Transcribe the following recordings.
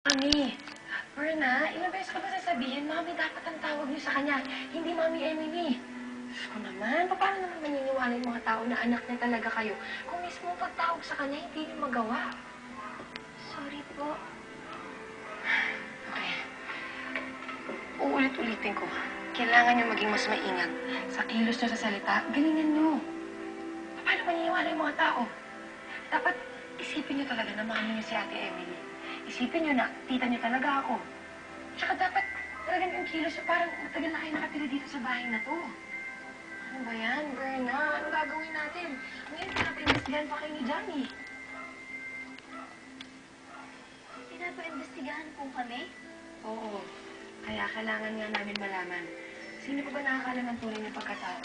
Mami, Berna, ilang beses ko ba sasabihin, Mami, dapat ang tawag niyo sa kanya, hindi Mami Emily. Diyos ko naman, paano naman maniniwala yung mga tao na anak niya talaga kayo kung mismo pagtawag sa kanya, hindi niyo magawa? Sorry po. Okay. Uulit-ulitin ko. Kailangan niyo maging mas maingat. Sa kilos niyo sa salita, galingan niyo. Paano maniniwala yung mga tao? Dapat isipin niyo talaga na mami niyo si Ate Emily. Isipin niyo na tita niyo talaga ako. Tsaka dapat talagang yung kilos niyo parang matagal na kayo nakatira dito sa bahay na to. Ano ba yan, Berna? Anong gagawin natin? Ngayon, pinapa-investigahan pa kayo ni Johnny. Pinapa-investigahan po kami? Oo. Kaya kailangan nga namin malaman. Sino pa ba nakakalam ng tunay ng pagkatao?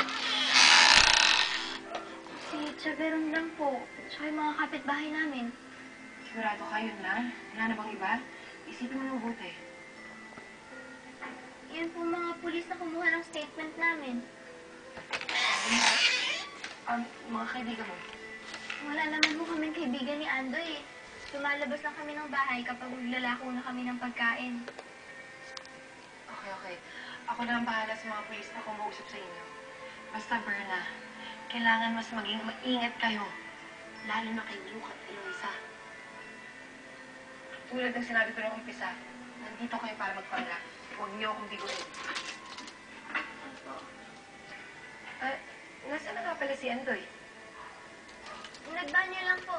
Si Chaveron lang po. Tsaka yung mga kapitbahay namin. Sigurado kayo lang? Wala na bang iba? Isipin mo mabuti. Yun po mga pulis na kumuha ng statement namin. Mga kaibigan mo. Wala naman po kaming kaibigan ni Andoy eh. Lumalabas lang kami ng bahay kapag maglalako na kami ng pagkain. Okay. Ako na ang bahala sa mga pulis na kumausap sa inyo. Basta, Berna, kailangan mas maging maingat kayo. Lalo na kay Luke at Eloisa. Tulad ng sinabi ko nung umpisa, nandito kayo para magpanggap. Huwag niyo akong biguin. Nasaan na nga pala si Andoy? Nagbanyo lang po.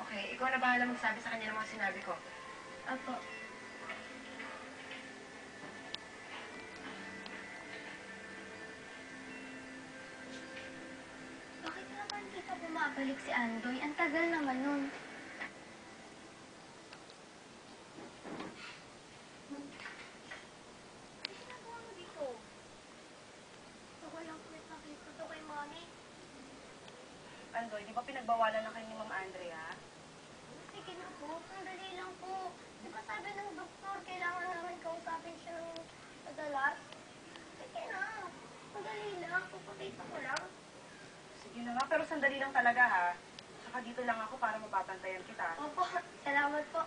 Okay, ikaw na bahala magsabi sa kanya ng mga sinabi ko. Apo. Bakit naman di pa bumabalik si Andoy? Ang tagal naman nun. Ano ginagawa mo dito? Ako lang ulit nakita to kay Mami. Andoy, di ba pinagbawalan na kayo ni Ma'am Andrea? Sige na po, sandali lang po. Di ba sabi ng doktor, kailangan naman kausapin siya ng madalas? Sige na, sandali lang, pupakita ko lang. Sige na nga, pero sandali lang talaga ha. Saka dito lang ako para mababantayan kita. Opo, salamat po.